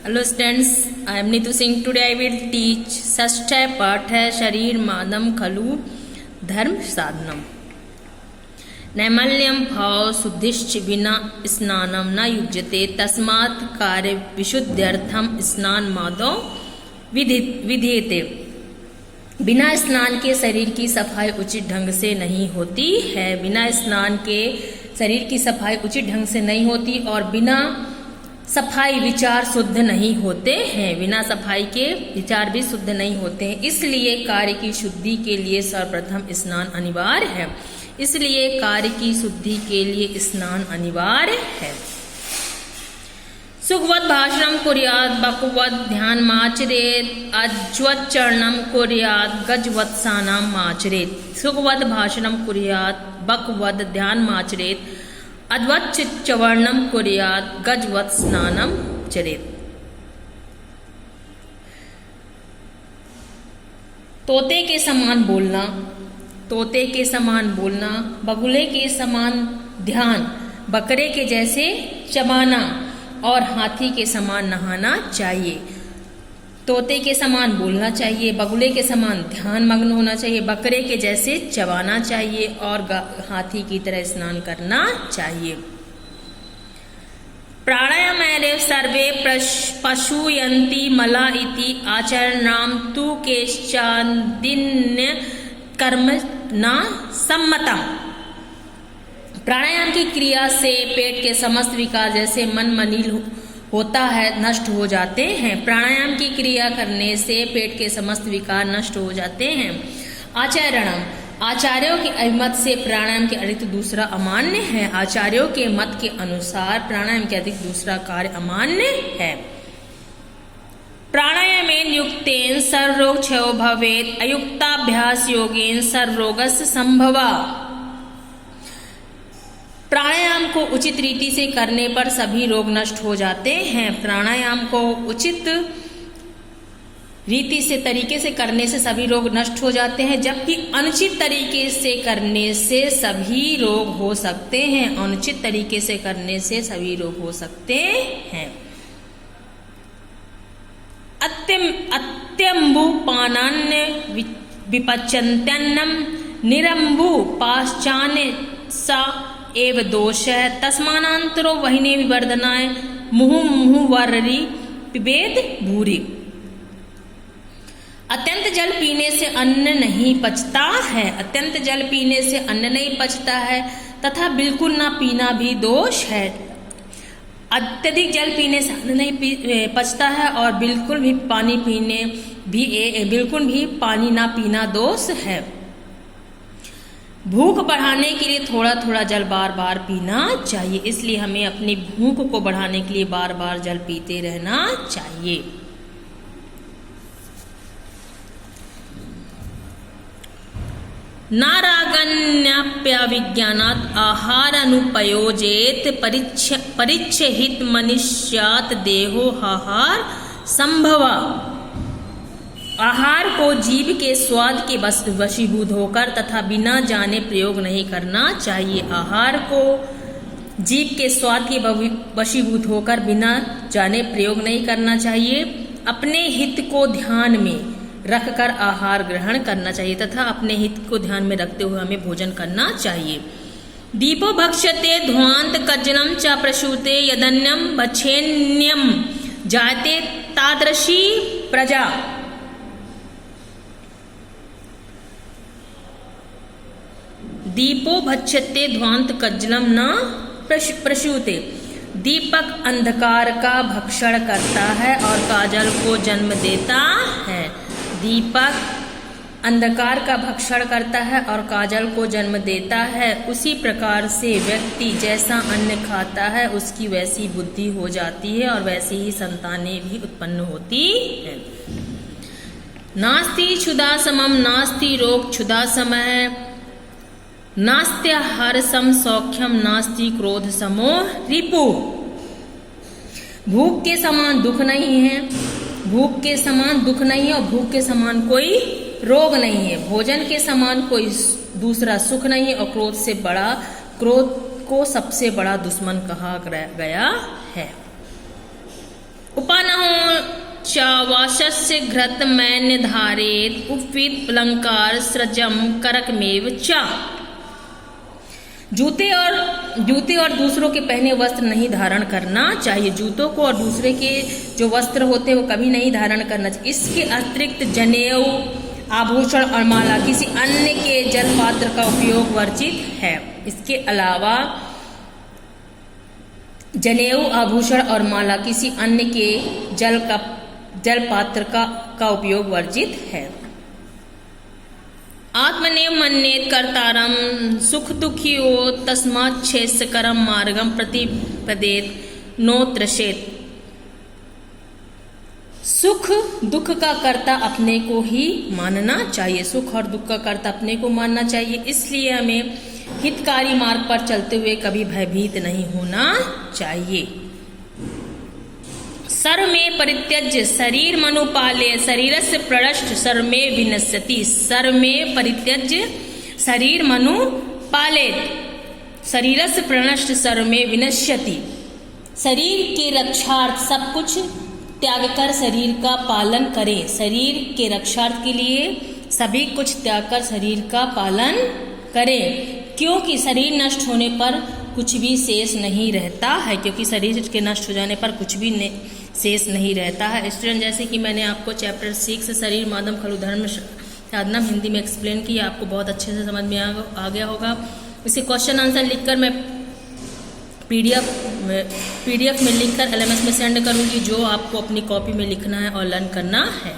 Hello students, I am Neetu Singh. Today I will teach षष्ठ पाठ है शरीर मादम खलु धर्म साधनम. नैर्मल्यम भाव शुद्धिश्च बिना स्नानम न युज्यते तस्मात् कार्य विशुद्ध्यर्थम स्नान मादो विधीयते. बिना स्नान के शरीर की सफाई उचित ढंग से नहीं होती है. बिना स्नान के शरीर की सफाई उचित ढंग से नहीं होती और बिना सफाई विचार शुद्ध नहीं होते हैं. बिना सफाई के विचार भी शुद्ध नहीं होते हैं. इसलिए कार्य की शुद्धि के लिए सर्वप्रथम स्नान अनिवार्य है. इसलिए कार्य की शुद्धि के लिए स्नान अनिवार्य है. सुखवत भाषणम कुर्यात् बकवत ध्यान माचरेत अज्वत चरणम कुर्यात् गजवत सानाम माचरेत. सुखवत भाषणम कुर्यात् बकवत ध्यान माचरेत अद्वत चवर्णम कुर्यात् गजवत स्नानम चरेत. तोते के समान बोलना, तोते के समान बोलना, बगुले के समान ध्यान, बकरे के जैसे चबाना और हाथी के समान नहाना चाहिए. तोते के समान बोलना चाहिए, बगुले के समान ध्यान मग्न होना चाहिए, बकरे के जैसे चबाना चाहिए और हाथी की तरह स्नान करना चाहिए. प्राणायामेव सर्वे पशुयन्ति मला इति आचरणाम तु केश्चादिन्य कर्म न सम्मतम्. प्राणायाम की क्रिया से पेट के समस्त विकार जैसे मन मनील होता है नष्ट हो जाते हैं. प्राणायाम की क्रिया करने से पेट के समस्त विकार नष्ट हो जाते हैं. आचरणम, आचार्यों के अभिमत से प्राणायाम के अतिरिक्त दूसरा अमान्य है. आचार्यों के मत के अनुसार प्राणायाम के अतिरिक्त दूसरा कार्य अमान्य है. प्राणायामेन युक्तेन सर्वरोग क्षयो भवेत् अयुक्ताभ्यास योगेन सर्वरोगस्य संभवा. प्राणायाम को उचित रीति से करने पर सभी रोग नष्ट हो जाते हैं. प्राणायाम को उचित रीति से तरीके से करने से सभी रोग नष्ट हो जाते हैं, जबकि अनुचित तरीके से करने से सभी रोग हो सकते हैं. अनुचित तरीके से करने से सभी रोग हो सकते हैं. अत्यंबु पानान्य विपचन्त्यन्नम निरंबु पाश्चान्य सा एव दोष है तस्मानांतरो वहिने विवर्धनाय मुहुर्वरी पिबेद भूरि. अत्यंत जल पीने से अन्न नहीं पचता है. अत्यंत जल पीने से अन्न नहीं पचता है तथा बिल्कुल ना पीना भी दोष है. अत्यधिक जल पीने से अन्न नहीं पचता है और बिल्कुल भी पानी ना पीना दोष है. भूख बढ़ाने के लिए थोड़ा थोड़ा जल बार बार पीना चाहिए. इसलिए हमें अपनी भूख को बढ़ाने के लिए बार बार जल पीते रहना चाहिए. नारागण्याप्यविज्ञानात् आहार अनुपयोजेत परिच्छेहित मनुष्यात् देहो आहार संभवा. आहार को जीभ के स्वाद के वशीभूत होकर तथा बिना जाने प्रयोग नहीं करना चाहिए. आहार को जीभ के स्वाद के वशीभूत होकर बिना जाने प्रयोग नहीं करना चाहिए. अपने हित को ध्यान में रखकर आहार ग्रहण करना चाहिए तथा अपने हित को ध्यान में रखते हुए हमें भोजन करना चाहिए. दीपो भक्ष्यते ध्वांत कज्जनम च प्रसूते यदन्यम बछेन्यम जायते तादृशी प्रजा. दीपो भक्ष्यते ध्वांत कज्जलम न प्रसूते. दीपक अंधकार का भक्षण करता है और काजल को जन्म देता है. दीपक अंधकार का भक्षण करता है और काजल को जन्म देता है. उसी प्रकार से व्यक्ति जैसा अन्न खाता है उसकी वैसी बुद्धि हो जाती है और वैसी ही संतानें भी उत्पन्न होती हैं. नास्ति क्षुधा समम नास्ति रोग क्षुधा समः नास्त्याहार सम सौख्यम नास्ति क्रोध समो रिपु. भूख के समान दुख नहीं है, भूख के समान दुख नहीं है और भूख के समान कोई रोग नहीं है. भोजन के समान कोई दूसरा सुख नहीं है और क्रोध को सबसे बड़ा दुश्मन कहा गया है. उपानहो च वाशस्य घृतमैन्य धारेत उपवीत अलंकार सृजम करकमेव च। जूते और दूसरों के पहने वस्त्र नहीं धारण करना चाहिए। जूतों को और दूसरे के जो वस्त्र होते हैं वो कभी नहीं धारण करना चाहिए। इसके अतिरिक्त जनेऊ, आभूषण और माला किसी अन्य के जलपात्र का उपयोग वर्जित है। इसके अलावा जनेऊ, आभूषण और माला किसी अन्य के जलपात्र का उपयोग वर्जित है। आत्मनेव मन्येत कर्तारम सुख दुखियो तस्मात् क्षेत्रकरम मार्गम प्रतिपदेत नो त्रसेत। सुख दुख का कर्ता अपने को ही मानना चाहिए। सुख और दुख का कर्ता अपने को मानना चाहिए, इसलिए हमें हितकारी मार्ग पर चलते हुए कभी भयभीत नहीं होना चाहिए। सर्व में परित्यज्य शरीर मनुपाले शरीरस्य प्रणष्ट सर्व में विनश्यति। सर्व में परित्यज्य शरीर मनु पालेत शरीरस्य प्रणष्ट सर्व में विनश्यति। शरीर के रक्षार्थ सब कुछ त्याग कर शरीर का पालन करें। शरीर के रक्षार्थ के लिए सभी कुछ त्याग कर शरीर का पालन करें, क्योंकि शरीर नष्ट होने पर कुछ भी शेष नहीं रहता है। क्योंकि शरीर के नष्ट हो जाने पर कुछ भी शेष नहीं रहता है। स्टूडेंट, जैसे कि मैंने आपको चैप्टर 6 शरीर माध्यम खलु धर्म साधनम हिंदी में एक्सप्लेन किया, आपको बहुत अच्छे से समझ में आ गया होगा। इसे क्वेश्चन आंसर लिखकर मैं पीडीएफ में लिखकर LMS में सेंड करूंगी, जो आपको अपनी कॉपी में लिखना है और लर्न करना है।